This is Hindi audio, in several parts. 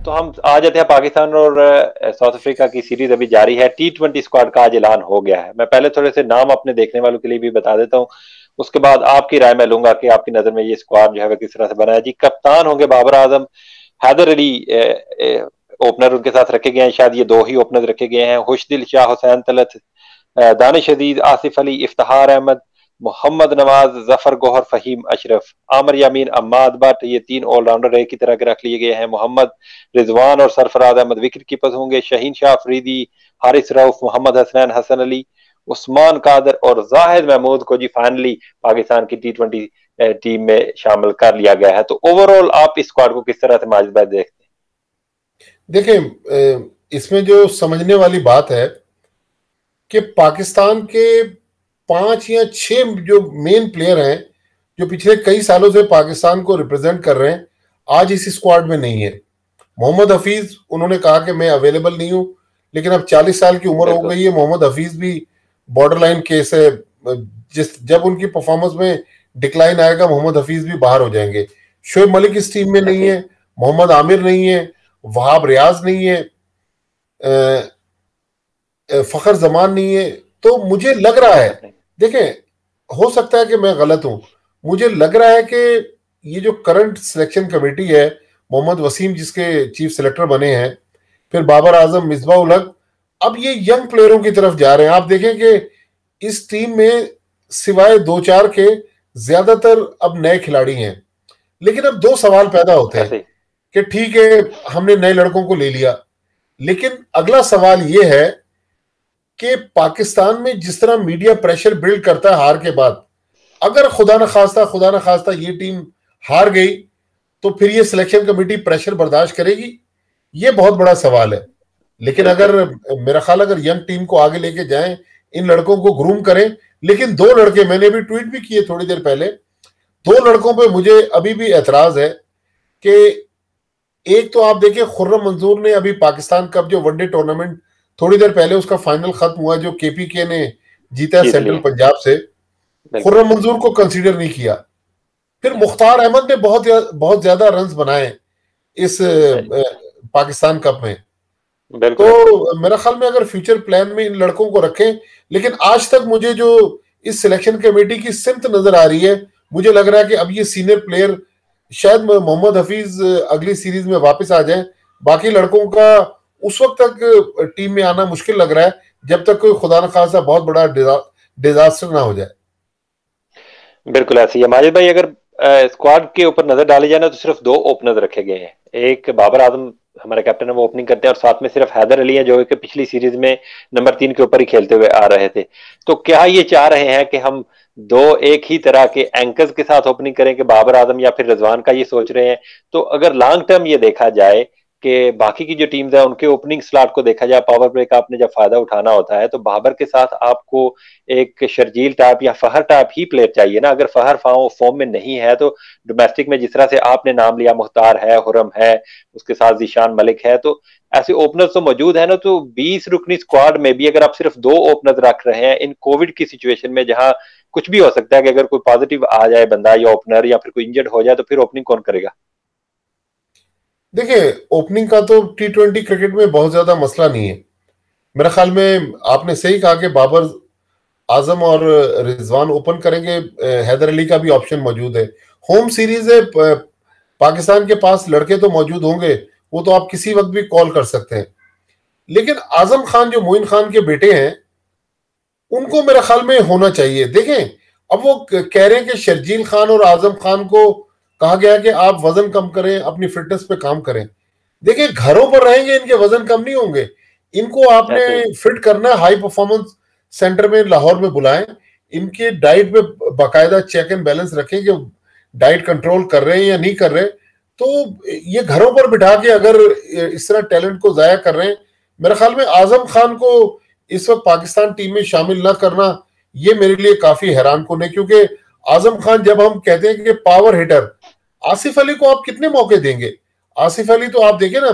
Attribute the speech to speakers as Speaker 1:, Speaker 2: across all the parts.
Speaker 1: तो हम आ जाते हैं पाकिस्तान और साउथ अफ्रीका की सीरीज अभी जारी है। T20 स्क्वाड का आज ऐलान हो गया है। मैं पहले थोड़े से नाम अपने देखने वालों के लिए भी बता देता हूं, उसके बाद आपकी राय मैं लूंगा कि आपकी नजर में ये स्क्वाड जो है वह किस तरह से बना है। जी, कप्तान होंगे बाबर आजम, हैदर अली ओपनर उनके साथ रखे गए हैं, शायद ये दो ही ओपनर रखे गए हैं। खुशदिल शाह, हुसैन तलत, दानिश अजीज, आसिफ अली, इफ्तिखार अहमद, मोहम्मद नवाज, जफर गौहर, फहीम अशरफ, आमिर यामीन, अम्माद बट, ये तीन ऑलराउंडर एक की तरह के रख लिए गए हैं। मोहम्मद रिजवान और सरफराज अहमद विकेट कीपर्स होंगे। शहीन शाह अफरीदी, हारिस रऊफ, मोहम्मद हसनैन, हसन अली, उस्मान कादर और जाहिद महमूद को जी फाइनली पाकिस्तान की T20 टीम में शामिल कर लिया गया है। तो ओवरऑल आप इस स्क्वाड को किस तरह से माजिद भाई देखते हैं?
Speaker 2: देखें, इसमें जो समझने वाली बात है कि पाकिस्तान के 5 या 6 जो मेन प्लेयर हैं जो पिछले कई सालों से पाकिस्तान को रिप्रेजेंट कर रहे हैं, आज इस स्क्वाड में नहीं है। मोहम्मद हफीज, उन्होंने कहा कि मैं अवेलेबल नहीं हूं, लेकिन अब 40 साल की उम्र हो गई है। मोहम्मद हफीज भी बॉर्डर लाइन केस है। जब उनकी परफॉर्मेंस में डिक्लाइन आएगा, मोहम्मद हफीज भी बाहर हो जाएंगे। शोएब मलिक इस टीम में नहीं है, मोहम्मद आमिर नहीं है, वहाब रियाज नहीं है, फखर जमान नहीं है। तो मुझे लग रहा है, देखें, हो सकता है कि मैं गलत हूं, मुझे लग रहा है कि ये जो करंट सिलेक्शन कमेटी है, मोहम्मद वसीम जिसके चीफ सेलेक्टर बने हैं, फिर बाबर आजम, मिसबाह उल हक, अब ये यंग प्लेयरों की तरफ जा रहे हैं। आप देखें कि इस टीम में सिवाय 2-4 के ज्यादातर अब नए खिलाड़ी हैं। लेकिन अब 2 सवाल पैदा होते हैं कि ठीक है, हमने नए लड़कों को ले लिया, लेकिन अगला सवाल ये है कि पाकिस्तान में जिस तरह मीडिया प्रेशर बिल्ड करता है हार के बाद, अगर खुदा न खास्ता ये टीम हार गई तो फिर ये सिलेक्शन कमेटी प्रेशर बर्दाश्त करेगी? ये बहुत बड़ा सवाल है। लेकिन अगर मेरा ख्याल, अगर यंग टीम को आगे लेके जाएं, इन लड़कों को ग्रूम करें। लेकिन 2 लड़के, मैंने भी ट्वीट भी किए थोड़ी देर पहले, 2 लड़कों पे मुझे अभी भी एतराज है कि एक तो आप देखिए, खुर्रम मंजूर ने अभी पाकिस्तान कप जो वनडे टूर्नामेंट थोड़ी देर पहले उसका फाइनल खत्म हुआ, जो KPK ने जीता है सेंट्रल पंजाब से, खुर्रम मंजूर को कंसीडर नहीं किया। फिर मुख्तार अहमद ने बहुत ज्यादा रन्स बनाए इस पाकिस्तान कप में। तो मेरा ख्याल में अगर फ्यूचर प्लान में इन लड़कों को रखें, लेकिन आज तक मुझे जो इस सिलेक्शन कमेटी की सिमत नजर आ रही है, मुझे लग रहा है कि अब ये सीनियर प्लेयर, शायद मोहम्मद हफीज अगली सीरीज में वापस आ जाए, बाकी लड़कों का उस वक्त तक टीम में आना मुश्किल लग रहा है जब तक कोई खुदा न खासा बहुत बड़ा डिजास्टर ना हो जाए।
Speaker 1: बिल्कुल ऐसी है माजिद भाई। अगर स्क्वाड के ऊपर नजर डाली जाए ना, तो सिर्फ 2 ओपनर रखे गए हैं। एक बाबर आजम हमारे कैप्टन है, वो ओपनिंग करते हैं, और साथ में सिर्फ हैदर अली है जो कि पिछली सीरीज में नंबर 3 के ऊपर ही खेलते हुए आ रहे थे। तो क्या ये चाह रहे हैं कि हम 2 एक ही तरह के एंकर्स के साथ ओपनिंग करें, कि बाबर आजम या फिर रिजवान का ये सोच रहे हैं? तो अगर लॉन्ग टर्म ये देखा जाए कि बाकी की जो टीम्स है उनके ओपनिंग स्लॉट को देखा जाए, पावर प्ले का आपने जब फायदा उठाना होता है, तो बाबर के साथ आपको एक शर्जील टाइप या फहर टाइप ही प्लेयर चाहिए ना। अगर फहर फॉर्म में नहीं है, तो डोमेस्टिक में जिस तरह से आपने नाम लिया, मुख्तार है, हुरम है, उसके साथ जीशान मलिक है, तो ऐसे ओपनर्स तो मौजूद है ना। तो 20 रुकनी स्क्वाड में भी अगर आप सिर्फ 2 ओपनर्स रख रहे हैं इन कोविड की सिचुएशन में, जहां कुछ भी हो सकता है कि अगर कोई पॉजिटिव आ जाए बंदा या ओपनर, या फिर कोई इंजर्ड हो जाए, तो फिर ओपनिंग कौन करेगा?
Speaker 2: देखिए, ओपनिंग का तो T20 क्रिकेट में बहुत ज्यादा मसला नहीं है। मेरे ख्याल में आपने सही कहा कि बाबर आजम और रिजवान ओपन करेंगे, हैदर अली का भी ऑप्शन मौजूद है। होम सीरीज है, पाकिस्तान के पास लड़के तो मौजूद होंगे, वो तो आप किसी वक्त भी कॉल कर सकते हैं। लेकिन आजम खान जो मोइन खान के बेटे हैं, उनको मेरे ख्याल में होना चाहिए। देखें, अब वो कह रहे हैं कि शर्जील खान और आजम खान को कहा गया कि आप वजन कम करें, अपनी फिटनेस पे काम करें। देखिए, घरों पर रहेंगे, इनके वजन कम नहीं होंगे। इनको आपने फिट करना है, हाई परफॉर्मेंस सेंटर में लाहौर में बुलाएं, इनके डाइट पे बाकायदा चेक एंड बैलेंस रखें कि डाइट कंट्रोल कर रहे हैं या नहीं कर रहे। तो ये घरों पर बिठा के अगर इस तरह टैलेंट को जाया कर रहे हैं, मेरे ख्याल में आजम खान को इस वक्त पाकिस्तान टीम में शामिल ना करना, ये मेरे लिए काफी हैरान कुन है। क्योंकि आजम खान, जब हम कहते हैं कि पावर हिटर, आसिफ अली को आप कितने मौके देंगे? आसिफ अली तो आप देखें ना,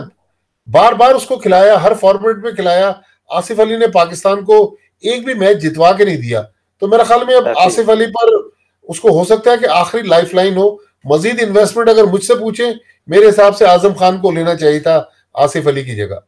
Speaker 2: बार बार उसको खिलाया, हर फॉर्मेट में खिलाया। आसिफ अली ने पाकिस्तान को एक भी मैच जितवा के नहीं दिया। तो मेरा ख्याल में अब आसिफ अली पर उसको हो सकता है कि आखिरी लाइफलाइन हो। मजीद इन्वेस्टमेंट अगर मुझसे पूछे, मेरे हिसाब से आजम खान को लेना चाहिए था आसिफ अली की जगह।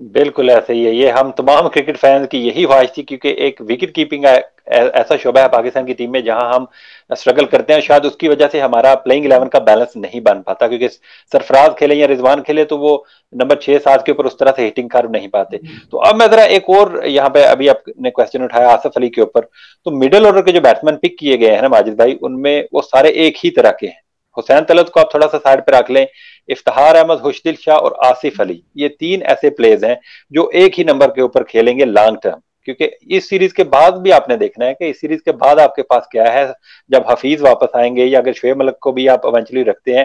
Speaker 1: बिल्कुल ऐसे ही है, ये हम तमाम क्रिकेट फैंस की यही ख्वाहिश थी, क्योंकि एक विकेट कीपिंग ऐसा शोबा है पाकिस्तान की टीम में जहां हम स्ट्रगल करते हैं। शायद उसकी वजह से हमारा प्लेइंग 11 का बैलेंस नहीं बन पाता, क्योंकि सरफराज खेले या रिजवान खेले तो वो नंबर 6-7 के ऊपर उस तरह से हिटिंग कर नहीं पाते। तो अब मैं जरा एक और यहाँ पे, अभी आपने क्वेश्चन उठाया आसिफ अली के ऊपर, तो मिडिल ऑर्डर के जो बैट्समैन पिक किए गए हैं ना माजिद भाई, उनमें वो सारे एक ही तरह के हैं। हुसैन तलत को आप थोड़ा सा साइड पे रख लें, इफ्तिखार अहमद, खुशदिल शाह और आसिफ अली, ये तीन ऐसे प्लेयर्स हैं जो एक ही नंबर के ऊपर खेलेंगे लॉन्ग टर्म। क्योंकि इस सीरीज के बाद भी आपने देखना है कि इस सीरीज के बाद आपके पास क्या है, जब हफीज वापस आएंगे या अगर शोएब मलिक को भी आप इवेंचुअली रखते हैं,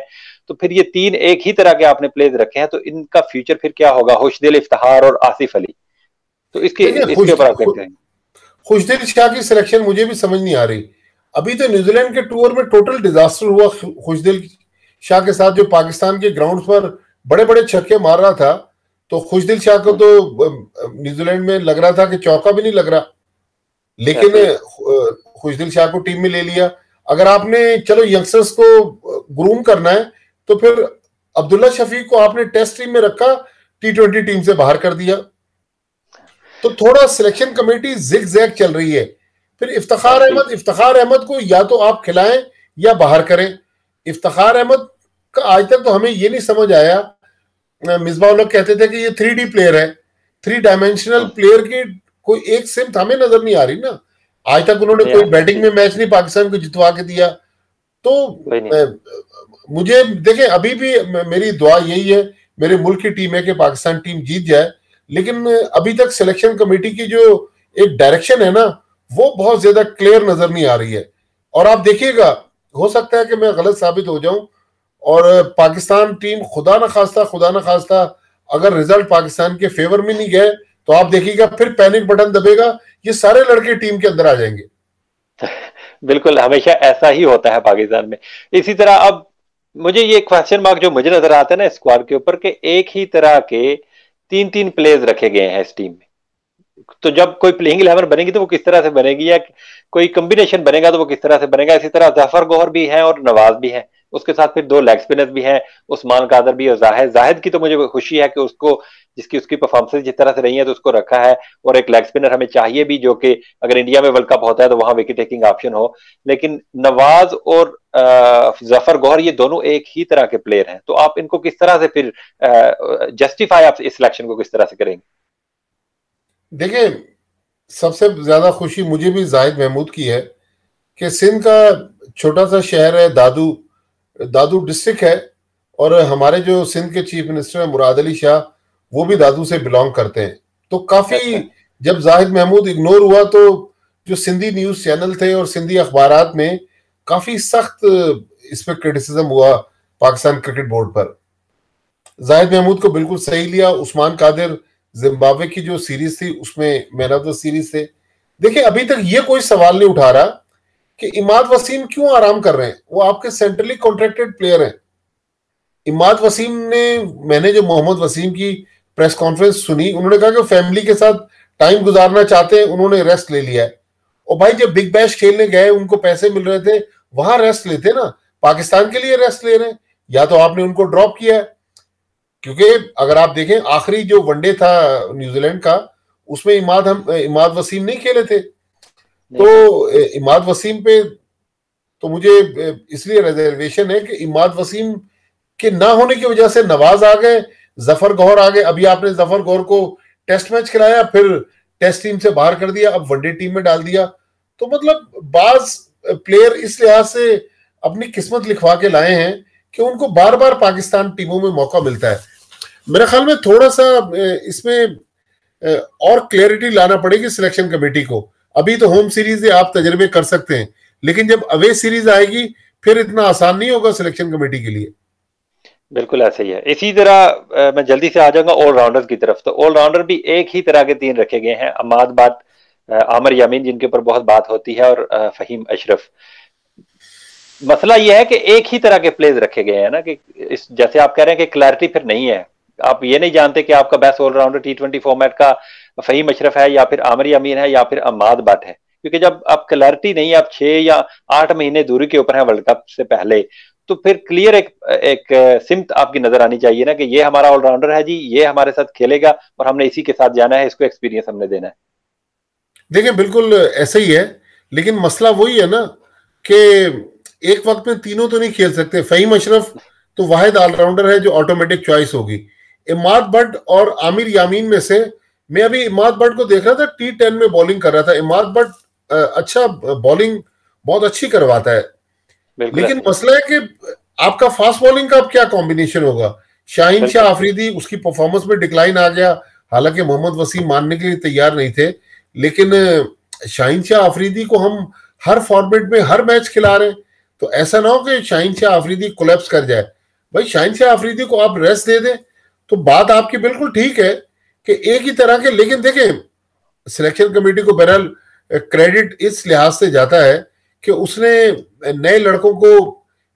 Speaker 1: तो फिर ये तीन एक ही तरह के आपने प्लेयर्स रखे हैं, तो इनका फ्यूचर फिर क्या होगा, खुशदिल, इफ्तिखार और आसिफ अली। तो इसके ऊपर आप क्या कहेंगे?
Speaker 2: खुशदिल शाह की सिलेक्शन मुझे भी समझ नहीं आ रही। अभी तो न्यूजीलैंड के टूर में टोटल डिजास्टर हुआ खुशदिल शाह के साथ, जो पाकिस्तान के ग्राउंड पर बड़े बड़े छक्के मार रहा था। तो खुशदिल शाह को तो न्यूजीलैंड में लग रहा था कि चौका भी नहीं लग रहा, लेकिन खुशदिल शाह को टीम में ले लिया। अगर आपने चलो यंगस्टर्स को ग्रूम करना है तो फिर अब्दुल्ला शफीक को आपने टेस्ट टीम में रखा, T20 टीम से बाहर कर दिया। तो थोड़ा सिलेक्शन कमेटी जिग जैग चल रही है। फिर इफ्तिखार अहमद को या तो आप खिलाएं या बाहर करें। इफ्तिखार अहमद का आज तक तो हमें ये नहीं समझ आया, मिसबाह लोग कहते थे कि ये 3D प्लेयर है, 3 डायमेंशनल प्लेयर की कोई एक सिमत हमें नजर नहीं आ रही ना। आज तक उन्होंने कोई बैटिंग में मैच नहीं पाकिस्तान को जितवा के दिया। तो मुझे देखें, अभी भी मेरी दुआ यही है, मेरे मुल्क की टीम है कि पाकिस्तान टीम जीत जाए, लेकिन अभी तक सिलेक्शन कमेटी की जो एक डायरेक्शन है ना, वो बहुत ज्यादा क्लियर नजर नहीं आ रही है। और आप देखिएगा, हो सकता है कि मैं गलत साबित हो जाऊं और पाकिस्तान टीम खुदा न खास्ता अगर रिजल्ट पाकिस्तान के फेवर में नहीं गए तो आप देखिएगा फिर पैनिक बटन दबेगा, ये सारे लड़के टीम के अंदर आ जाएंगे।
Speaker 1: बिल्कुल, हमेशा ऐसा ही होता है पाकिस्तान में। इसी तरह अब मुझे ये क्वेश्चन मार्क जो मुझे नजर आता है ना स्क्वाड के ऊपर, के एक ही तरह के 3-3 प्लेयर्स रखे गए हैं इस टीम में। तो जब कोई प्लेइंग 11 बनेगी तो वो किस तरह से बनेगी, या कोई कॉम्बिनेशन बनेगा तो वो किस तरह से बनेगा। इसी तरह जफर गौहर भी है और नवाज भी है, उसके साथ फिर 2 लेग स्पिनर्स भी हैं, उस्मान कादर भी और जाहिद की तो मुझे खुशी है कि उसको, जिसकी उसकी परफॉर्मेंस जिस तरह से रही है तो उसको रखा है। और एक लेग स्पिनर हमें चाहिए भी, जो कि अगर इंडिया में वर्ल्ड कप होता है तो वहां विकेट टेकिंग ऑप्शन हो। लेकिन नवाज और जफर गौहर ये दोनों एक ही तरह के प्लेयर हैं, तो आप इनको किस तरह से फिर जस्टिफाई, आप इस सिलेक्शन को किस तरह से करेंगे?
Speaker 2: देखिए, सबसे ज्यादा खुशी मुझे भी जाहिद महमूद की है कि सिंध का छोटा सा शहर है, दादू डिस्ट्रिक्ट है, और हमारे जो सिंध के चीफ मिनिस्टर हैं मुराद अली शाह, वो भी दादू से बिलोंग करते हैं। तो काफी जब जाहिद महमूद इग्नोर हुआ तो जो सिंधी न्यूज चैनल थे और सिंधी अखबारात में काफी सख्त इस पर क्रिटिसिज्म हुआ पाकिस्तान क्रिकेट बोर्ड पर। जाहिद महमूद को बिल्कुल सही लिया। उस्मान कादिर जिम्बाब्वे की जो सीरीज थी उसमें मैन ऑफ द सीरीज थे। देखिए, अभी तक ये कोई सवाल नहीं उठा रहा कि इमाद वसीम क्यों आराम कर रहे हैं, वो आपके सेंट्रली कॉन्ट्रैक्टेड प्लेयर हैं। इमाद वसीम ने, मैंने जो मोहम्मद वसीम की प्रेस कॉन्फ्रेंस सुनी, उन्होंने कहा कि फैमिली के साथ टाइम गुजारना चाहते हैं, उन्होंने रेस्ट ले लिया है। और भाई, जब बिग बैश खेलने गए उनको पैसे मिल रहे थे, वहां रेस्ट लेते ना, पाकिस्तान के लिए रेस्ट ले रहे हैं, या तो आपने उनको ड्रॉप किया है। क्योंकि अगर आप देखें आखिरी जो वनडे था न्यूजीलैंड का, उसमें इमाद वसीम नहीं खेले थे। तो इमाद वसीम पे तो मुझे इसलिए रिजर्वेशन है कि इमाद वसीम के ना होने की वजह से नवाज आ गए, जफर गौहर आ गए। अभी आपने जफर गौहर को टेस्ट मैच खिलाया, फिर टेस्ट टीम से बाहर कर दिया, अब वनडे टीम में डाल दिया। तो मतलब बाज प्लेयर इस लिहाज से अपनी किस्मत लिखवा के लाए हैं कि उनको बार बार पाकिस्तान टीमों में मौका मिलता है। मेरे ख्याल में थोड़ा सा इसमें और क्लैरिटी लाना पड़ेगी सिलेक्शन कमेटी को। अभी तो होम सीरीज है, आप तजर्बे कर सकते हैं, लेकिन जब अवे सीरीज आएगी फिर इतना आसान नहीं होगा सिलेक्शन कमेटी के लिए।
Speaker 1: बिल्कुल ऐसे ही है। इसी तरह मैं जल्दी से आ जाऊंगा ऑलराउंडर की तरफ। तो ऑलराउंडर भी एक ही तरह के 3 रखे गए हैं, अमाद बात, आमिर यामीन जिनके ऊपर बहुत बात होती है, और फहीम अशरफ। मसला यह है कि एक ही तरह के प्लेयर्स रखे गए हैं ना, कि जैसे आप कह रहे हैं कि क्लैरिटी फिर नहीं है। आप ये नहीं जानते कि आपका बेस्ट ऑलराउंडर T20 फॉर्मेट का फहीम अशरफ है या फिर आमिर यामीन है या फिर अमाद बट है। क्योंकि जब आप क्लैरिटी नहीं है, आप 6 या 8 महीने दूरी के ऊपर है वर्ल्ड कप से पहले, तो फिर क्लियर एक एक सिमत आपकी नजर आनी चाहिए ना कि ये हमारा ऑलराउंडर है जी, ये हमारे साथ खेलेगा और हमने इसी के साथ जाना है, इसको एक्सपीरियंस हमने देना है।
Speaker 2: देखिए बिल्कुल ऐसा ही है, लेकिन मसला वही है ना कि एक वक्त में तीनों तो नहीं खेल सकते। फहीम अशरफ तो वाहिद ऑलराउंडर है जो ऑटोमेटिक चॉइस होगी। इमाद बट और आमिर यामीन में से मैं अभी इमाद बट को देख रहा था, T10 में बॉलिंग कर रहा था। इमाद बट अच्छा बॉलिंग बहुत अच्छी करवाता है, लेकिन मसला है कि आपका फास्ट बॉलिंग का अब क्या कॉम्बिनेशन होगा। शाहीन शाह आफरीदी, उसकी परफॉर्मेंस में डिक्लाइन आ गया, हालांकि मोहम्मद वसीम मानने के लिए तैयार नहीं थे, लेकिन शाहीन शाह आफरीदी को हम हर फॉर्मेट में हर मैच खिला रहे हैं, तो ऐसा ना हो कि शाहीन शाह आफरीदी कोलैप्स कर जाए। भाई शाहीन शाह आफरीदी को आप रेस्ट दे दें तो बात आपकी बिल्कुल ठीक है कि एक ही तरह के, लेकिन देखें सिलेक्शन कमेटी को बहरहाल क्रेडिट इस लिहाज से जाता है कि उसने नए लड़कों को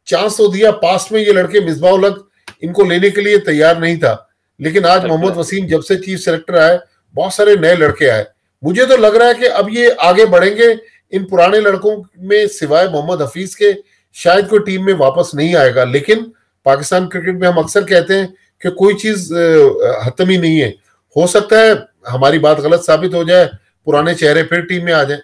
Speaker 2: चांस तो दिया। पास्ट में ये लड़के मिसबाह उल हक इनको लेने के लिए तैयार नहीं था, लेकिन आज मोहम्मद वसीम जब से चीफ सेलेक्टर आए बहुत सारे नए लड़के आए। मुझे तो लग रहा है कि अब ये आगे बढ़ेंगे। इन पुराने लड़कों में सिवाय मोहम्मद हफीज के शायद कोई टीम में वापस नहीं आएगा, लेकिन पाकिस्तान क्रिकेट में हम अक्सर कहते हैं कि कोई चीज हतमी नहीं है। हो सकता है हमारी बात गलत साबित हो जाए, पुराने चेहरे फिर टीम में आ जाए।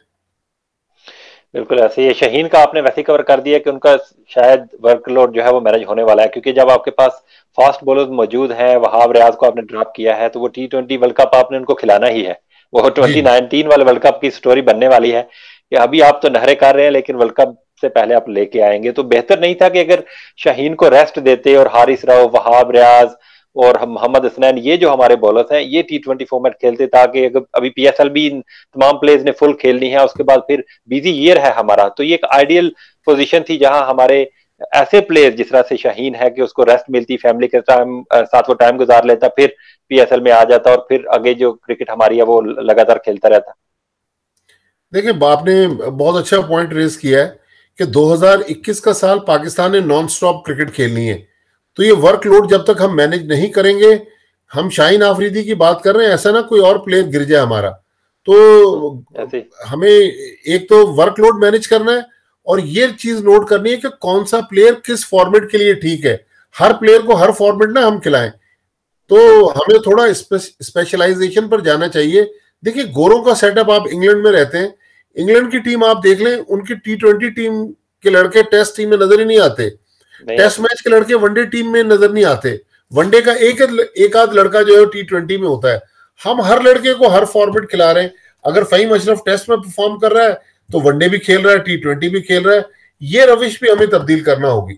Speaker 1: बिल्कुल ऐसे ही। शाहीन का आपने वैसे कवर कर दिया कि उनका शायद वर्कलोड जो है वो मैनेज होने वाला है, क्योंकि जब आपके पास फास्ट बॉलर्स मौजूद हैं, वहाब रियाज को आपने ड्रॉप किया है, तो वो T20 वर्ल्ड कप आपने उनको खिलाना ही है। वो 2019 वाले वर्ल्ड कप की स्टोरी बनने वाली है कि अभी आप तो नहरें कर रहे हैं लेकिन वर्ल्ड कप से पहले आप लेके आएंगे। तो बेहतर नहीं था कि अगर शाहीन को रेस्ट देते और हारिस राव, वहाब रियाज और मोहम्मद हसनैन, ये जो हमारे बॉलर्स हैं, ये T20 फॉर्मेट खेलते, ताकि अभी PSL भी तमाम प्लेयर्स ने फुल खेलनी है, उसके बाद फिर बिजी ईयर है हमारा, तो ये एक आइडियल पोजीशन थी जहां हमारे ऐसे प्लेयर्स जिस तरह से शाहीन है कि उसको रेस्ट मिलती, फैमिली के साथ वो टाइम गुजार लेता, फिर PSL में आ जाता और फिर आगे जो क्रिकेट हमारी है वो लगातार खेलता रहता।
Speaker 2: देखिए आपने बहुत अच्छा पॉइंट रेज किया है कि 2021 का साल पाकिस्तान ने नॉन स्टॉप क्रिकेट खेलनी है, तो ये वर्कलोड जब तक हम मैनेज नहीं करेंगे, हम शाहीन आफरीदी की बात कर रहे हैं, ऐसा ना कोई और प्लेयर गिर जाए हमारा, तो हमें एक तो वर्कलोड मैनेज करना है और ये चीज नोट करनी है कि कौन सा प्लेयर किस फॉर्मेट के लिए ठीक है। हर प्लेयर को हर फॉर्मेट ना हम खिलाएं, तो हमें थोड़ा स्पेशलाइजेशन पर जाना चाहिए। देखिए गोरों का सेटअप, आप इंग्लैंड में रहते हैं, इंग्लैंड की टीम आप देख लें, उनकी T20 टीम के लड़के टेस्ट टीम में नजर ही नहीं आते, टेस्ट मैच के लड़के वनडे टीम में नजर नहीं आते, वनडे का एक आध लड़का जो है T20 में होता है। हम हर लड़के को हर फॉर्मेट खिला रहे हैं। अगर फहीम अशरफ टेस्ट में परफॉर्म कर रहा है तो वनडे भी खेल रहा है, T20 भी खेल रहा है। ये रविश भी हमें तब्दील करना होगी।